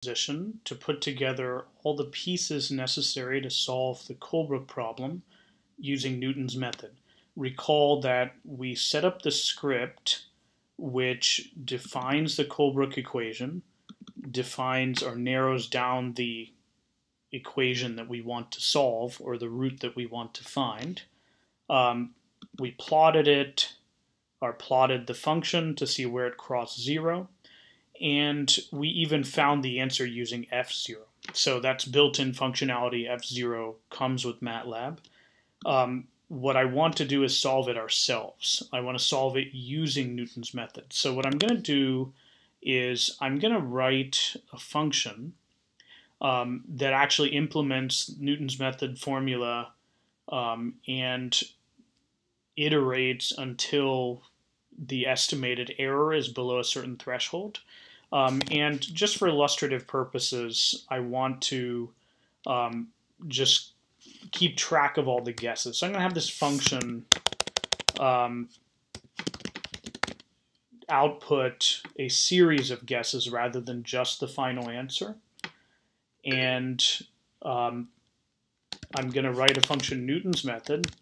position to put together all the pieces necessary to solve the Colebrook problem using Newton's method. Recall that we set up the script which defines the Colebrook equation, defines or narrows down the equation that we want to solve or the root that we want to find. We plotted it, or plotted the function to see where it crossed 0, and we even found the answer using f0. So that's built-in functionality. F0 comes with MATLAB. What I want to do is solve it ourselves. I want to solve it using Newton's method. So what I'm going to do is I'm going to write a function that actually implements Newton's method formula and iterates until the estimated error is below a certain threshold. And just for illustrative purposes, I want to just keep track of all the guesses. So I'm going to have this function output a series of guesses rather than just the final answer. And I'm going to write a function Newton's method.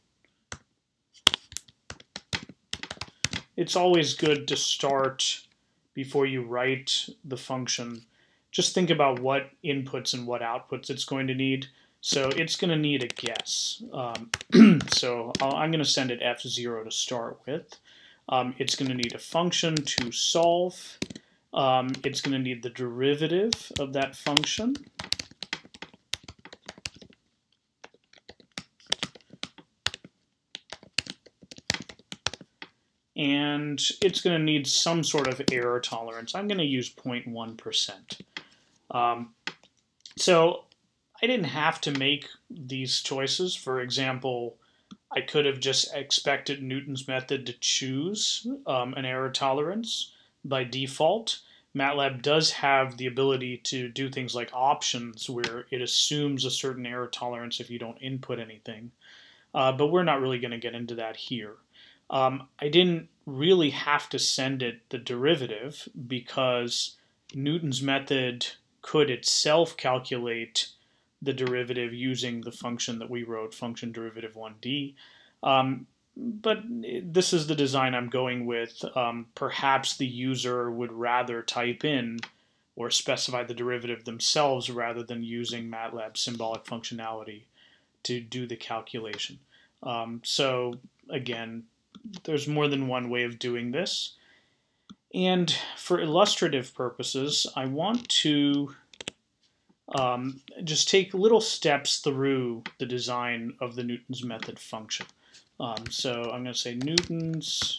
It's always good to start before you write the function. Just think about what inputs and what outputs it's going to need. So it's going to need a guess. So I'm going to send it f0 to start with. It's going to need a function to solve. It's going to need the derivative of that function. And it's going to need some sort of error tolerance. I'm going to use 0.1%. So I didn't have to make these choices. For example, I could have just expected Newton's method to choose an error tolerance by default. MATLAB does have the ability to do things like options where it assumes a certain error tolerance if you don't input anything. But we're not really going to get into that here. I didn't really have to send it the derivative because Newton's method could itself calculate the derivative using the function that we wrote, function derivative 1D. But this is the design I'm going with. Perhaps the user would rather type in or specify the derivative themselves rather than using MATLAB's symbolic functionality to do the calculation. So again, there's more than one way of doing this. And for illustrative purposes, I want to just take little steps through the design of the Newton's method function. So I'm going to say Newton's,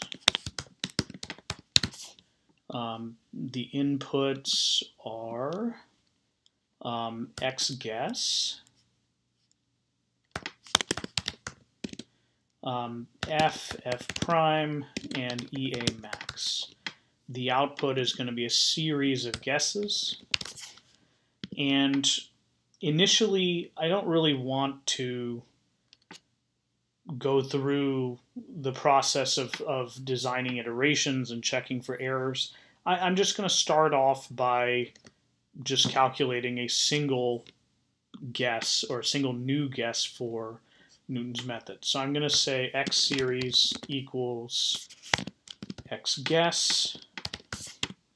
the inputs are xguess, f prime, and ea max. The output is going to be a series of guesses. And initially, I don't really want to go through the process of designing iterations and checking for errors. I'm just going to start off by just calculating a single guess or a single new guess for Newton's method. So I'm going to say x series equals x guess.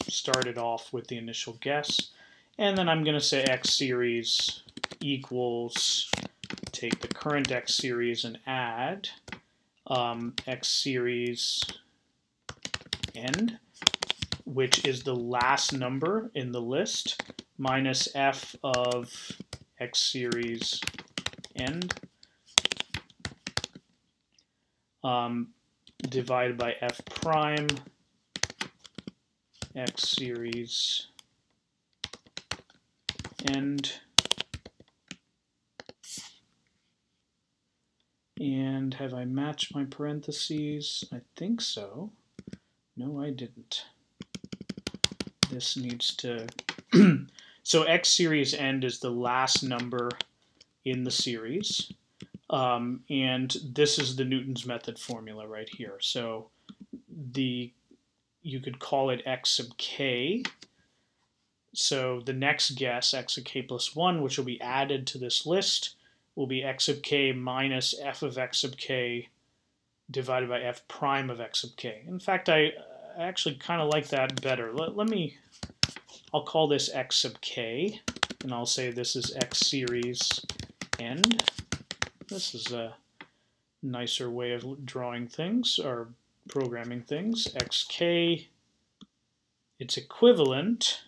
Start it off with the initial guess. And then I'm going to say x series equals, take the current x series and add x series end, which is the last number in the list, minus f of x series end, divided by f prime x series end. And have I matched my parentheses? I think so. No, I didn't. This needs to... So x series end is the last number in the series. And this is the Newton's method formula right here. So you could call it x sub k. So the next guess, x of k plus 1, which will be added to this list, will be x of k minus f of x of k divided by f prime of x of k. In fact, I actually kind of like that better. I'll call this x of k, and I'll say this is x series end. This is a nicer way of drawing things, or programming things. xk, it's equivalent,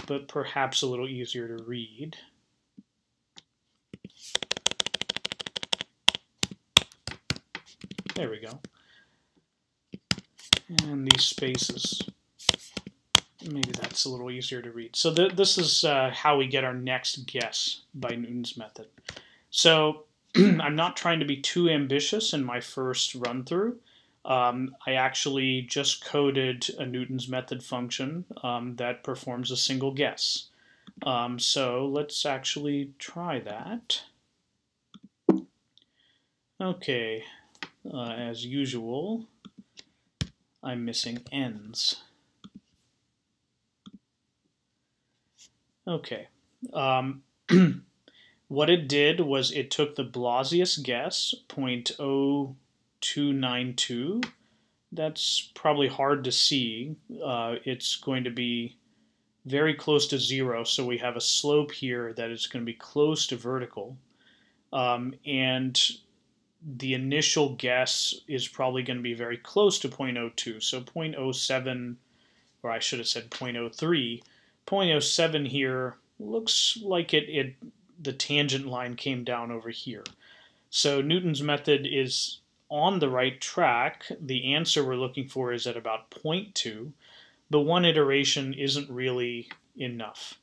but perhaps a little easier to read. There we go. And these spaces, maybe that's a little easier to read. So this is how we get our next guess by Newton's method. So I'm not trying to be too ambitious in my first run through. I actually just coded a Newton's method function that performs a single guess. So let's actually try that. Okay, as usual, I'm missing ends. Okay. What it did was it took the Blasius guess, 0.0292. That's probably hard to see. It's going to be very close to 0, so we have a slope here that is going to be close to vertical. And the initial guess is probably going to be very close to 0.02, so 0.07, or I should have said 0.03. 0.07 here looks like the tangent line came down over here. So Newton's method is on the right track. The answer we're looking for is at about 0.2, but one iteration isn't really enough.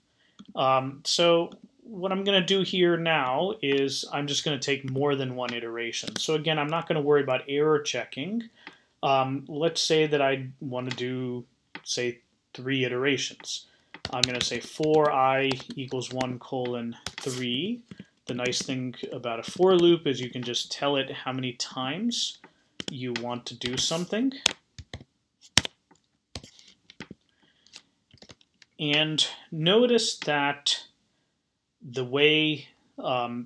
So what I'm going to do here now is I'm just going to take more than one iteration. So again, I'm not going to worry about error checking. Let's say that I want to do, say, 3 iterations. I'm going to say for I equals 1 colon 3. The nice thing about a for loop is you can just tell it how many times you want to do something. And notice that the way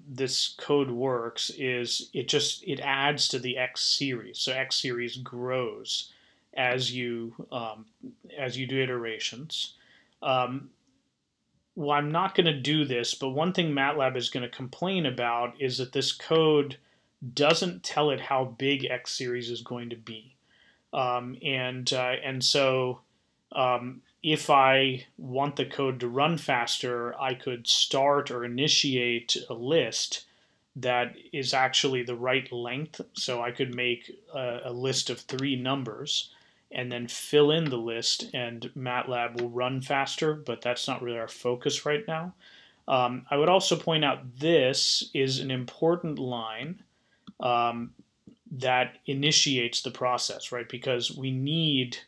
this code works is it adds to the x series. So x series grows as you do iterations. Well, I'm not going to do this, but one thing MATLAB is going to complain about is that this code doesn't tell it how big x series is going to be, and so if I want the code to run faster, I could start or initiate a list that is actually the right length. So I could make a list of 3 numbers and then fill in the list, and MATLAB will run faster, but that's not really our focus right now. I would also point out this is an important line that initiates the process, right? Because we need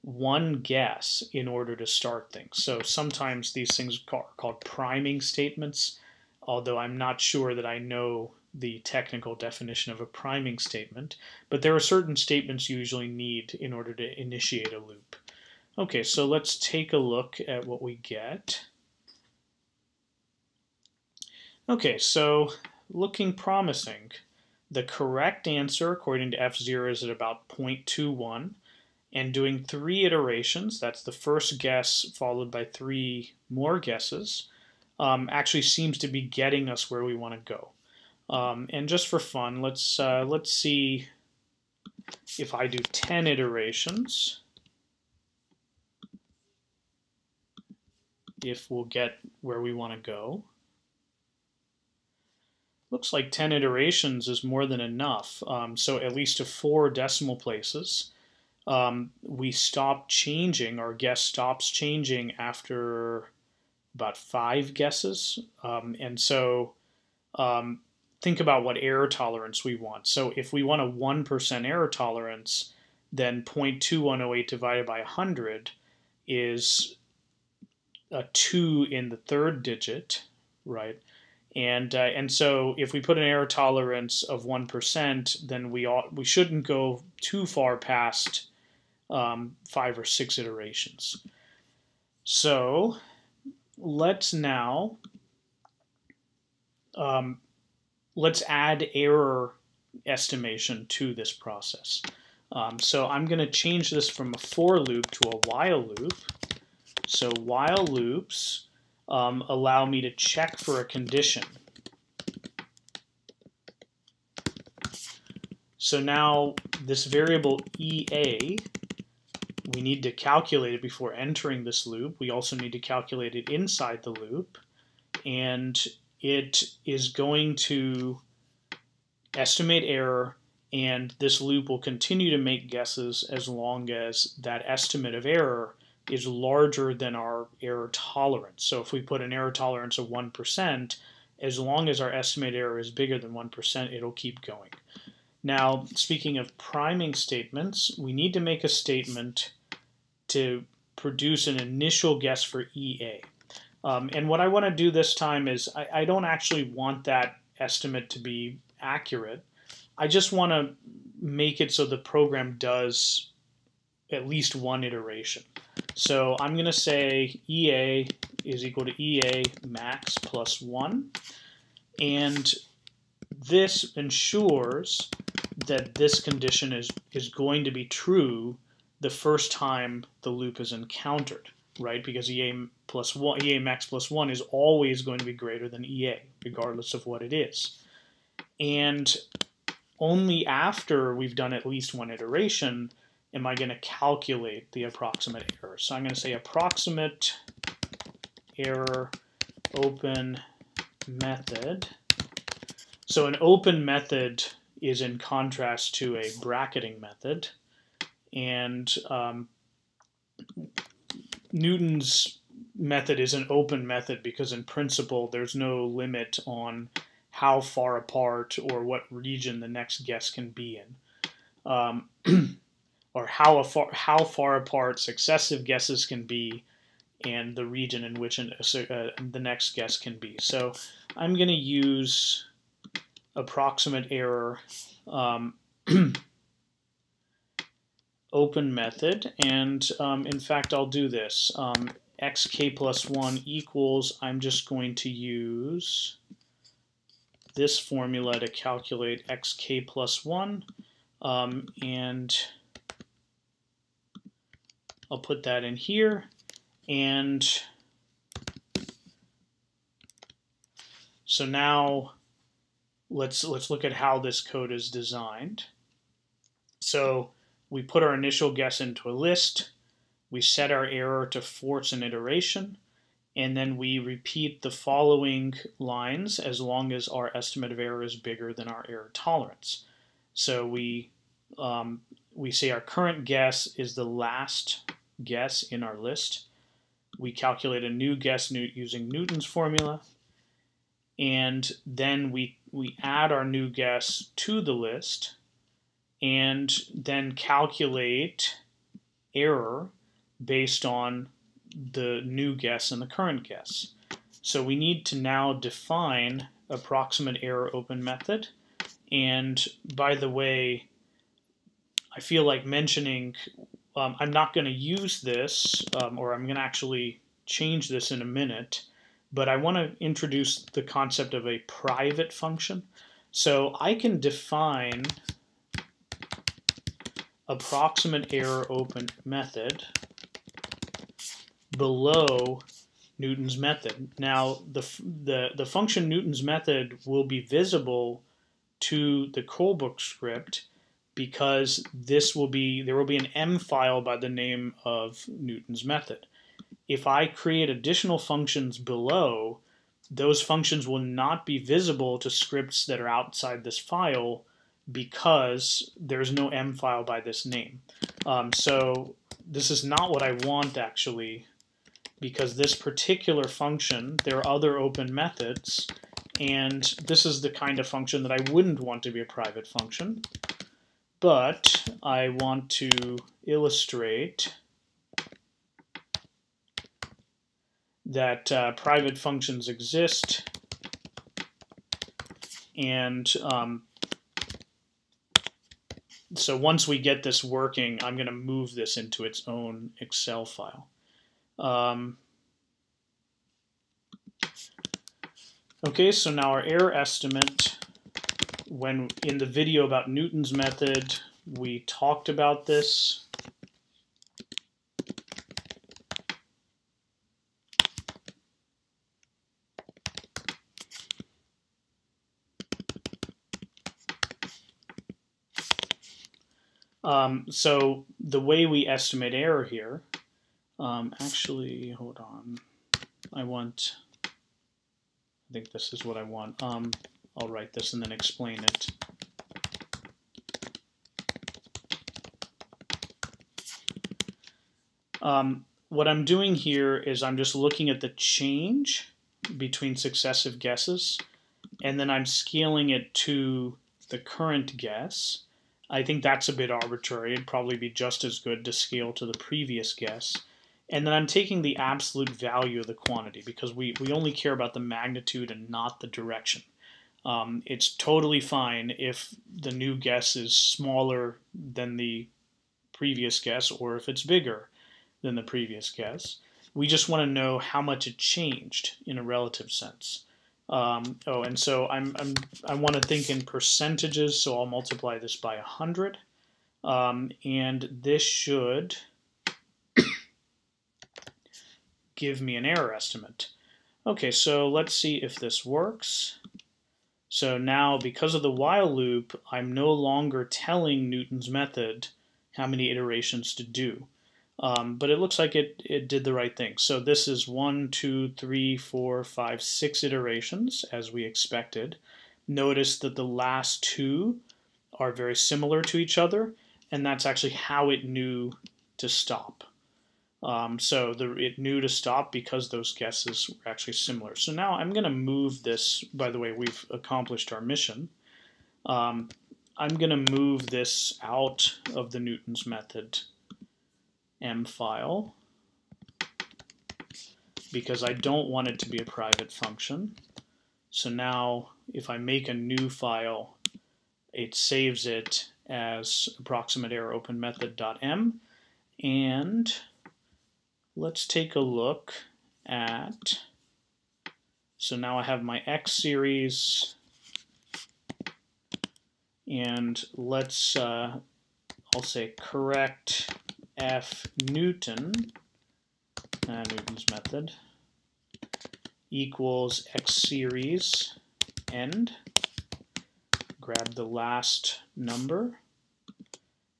one guess in order to start things. So sometimes these things are called priming statements, although I'm not sure that I know the technical definition of a priming statement, but there are certain statements you usually need in order to initiate a loop. Okay, so let's take a look at what we get. Okay, so looking promising. The correct answer, according to F0, is at about 0.21. And doing 3 iterations, that's the first guess followed by 3 more guesses, actually seems to be getting us where we want to go. And just for fun, let's see if I do 10 iterations, if we'll get where we want to go. Looks like 10 iterations is more than enough, so at least to 4 decimal places. We stop changing, our guess stops changing after about 5 guesses, and so think about what error tolerance we want. So if we want a 1% error tolerance, then 0.2108 divided by 100 is a 2 in the 3rd digit, right? And so if we put an error tolerance of 1%, then we shouldn't go too far past 5 or 6 iterations. So let's now let's add error estimation to this process. So I'm going to change this from a for loop to a while loop. So while loops allow me to check for a condition. So now this variable EA, we need to calculate it before entering this loop. We also need to calculate it inside the loop. And it is going to estimate error, and this loop will continue to make guesses as long as that estimate of error is larger than our error tolerance. So if we put an error tolerance of 1%, as long as our estimate error is bigger than 1%, it'll keep going. Now, speaking of priming statements, we need to make a statement to produce an initial guess for EA. And what I want to do this time is I don't actually want that estimate to be accurate. I just want to make it so the program does at least one iteration. So I'm going to say EA is equal to EA max plus 1. And this ensures that this condition is going to be true the first time the loop is encountered, right? Because EA max plus 1 is always going to be greater than EA, regardless of what it is. And only after we've done at least one iteration am I going to calculate the approximate error. So I'm going to say approximate error open method. So an open method is in contrast to a bracketing method. And Newton's method is an open method because in principle there's no limit on how far apart or what region the next guess can be in, or how far apart successive guesses can be, and the region in which the next guess can be. So I'm going to use approximate error open method, and in fact I'll do this. Xk plus 1 equals, I'm just going to use this formula to calculate xk plus 1, and I'll put that in here, and so now let's look at how this code is designed. So we put our initial guess into a list, we set our error to force an iteration, and then we repeat the following lines as long as our estimate of error is bigger than our error tolerance. So we say our current guess is the last guess in our list. We calculate a new guess using Newton's formula, and then we add our new guess to the list, and then calculate error based on the new guess and the current guess. So we need to now define approximate error open method. And by the way, I feel like mentioning, I'm not going to use this, or I'm going to actually change this in a minute, but I want to introduce the concept of a private function. So I can define approximate error open method below Newton's method. Now the function Newton's method will be visible to the Colebrook script because there will be an M file by the name of Newton's method. If I create additional functions below, those functions will not be visible to scripts that are outside this file because there's no M file by this name. So this is not what I want actually, because this particular function, there are other open methods, and this is the kind of function that I wouldn't want to be a private function, but I want to illustrate that private functions exist, and so once we get this working, I'm going to move this into its own Excel file. Okay, so now our error estimate, when in the video about Newton's method, we talked about this. So the way we estimate error here, actually, hold on. I think this is what I want. I'll write this and then explain it. What I'm doing here is I'm just looking at the change between successive guesses, and then I'm scaling it to the current guess. I think that's a bit arbitrary. It'd probably be just as good to scale to the previous guess. And then I'm taking the absolute value of the quantity, because we only care about the magnitude and not the direction. It's totally fine if the new guess is smaller than the previous guess, or if it's bigger than the previous guess. We just want to know how much it changed in a relative sense. And so I want to think in percentages, so I'll multiply this by 100, and this should give me an error estimate. Okay, so let's see if this works. So now, because of the while loop, I'm no longer telling Newton's method how many iterations to do. But it looks like it did the right thing. So this is 1, 2, 3, 4, 5, 6 iterations, as we expected. Notice that the last two are very similar to each other, and that's actually how it knew to stop. So it knew to stop because those guesses were actually similar. So now I'm going to move this. By the way, we've accomplished our mission. I'm going to move this out of the Newton's method M file, because I don't want it to be a private function. So now if I make a new file, it saves it as approximate error open method.m, and let's take a look at, so now I have my X series, and let's, I'll say correct F Newton, Newton's method, equals X series end. Grab the last number,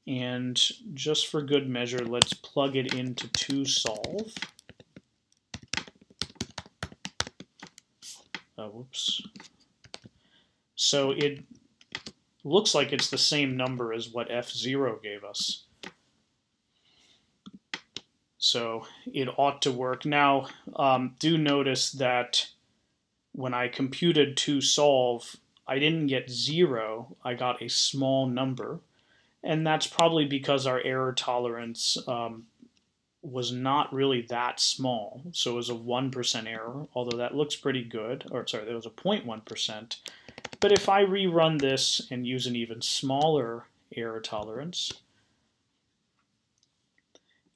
and just for good measure, let's plug it into toSolve. Whoops. So it looks like it's the same number as what F0 gave us. So it ought to work. Now, do notice that when I computed toSolve, I didn't get 0, I got a small number. And that's probably because our error tolerance was not really that small. So it was a 1% error, although that looks pretty good. Or sorry, there was a 0.1%. But if I rerun this and use an even smaller error tolerance,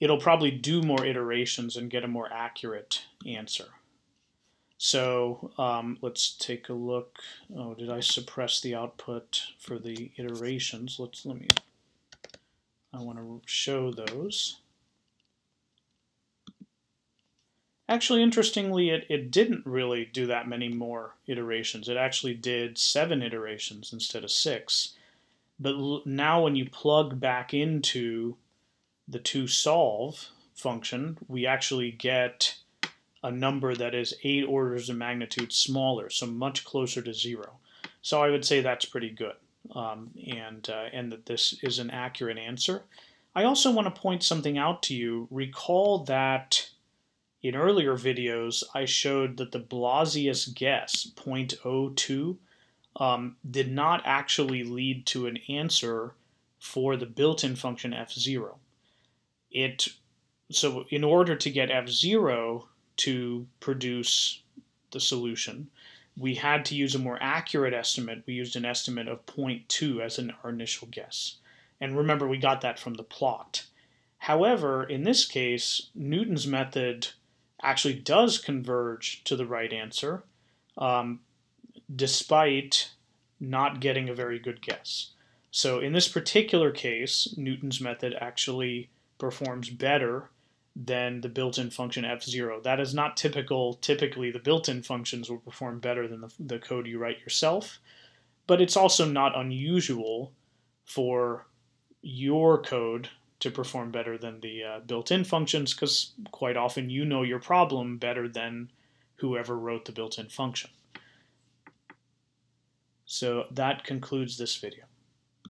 it'll probably do more iterations and get a more accurate answer. So let's take a look. Oh, did I suppress the output for the iterations? I want to show those. Actually, interestingly, it didn't really do that many more iterations. It actually did 7 iterations instead of 6. But now when you plug back into the toSolve function, we actually get a number that is 8 orders of magnitude smaller, so much closer to 0. So I would say that's pretty good, and that this is an accurate answer. I also want to point something out to you. Recall that in earlier videos I showed that the Blasius guess, 0.02, did not actually lead to an answer for the built-in function f0. So in order to get f0 to produce the solution, we had to use a more accurate estimate. We used an estimate of 0.2 as our initial guess. And remember, we got that from the plot. However, in this case, Newton's method actually does converge to the right answer, despite not getting a very good guess. So in this particular case, Newton's method actually performs better than the built-in function f0. That is not typical. Typically, the built-in functions will perform better than the code you write yourself, but it's also not unusual for your code to perform better than the built-in functions, because quite often you know your problem better than whoever wrote the built-in function. So that concludes this video.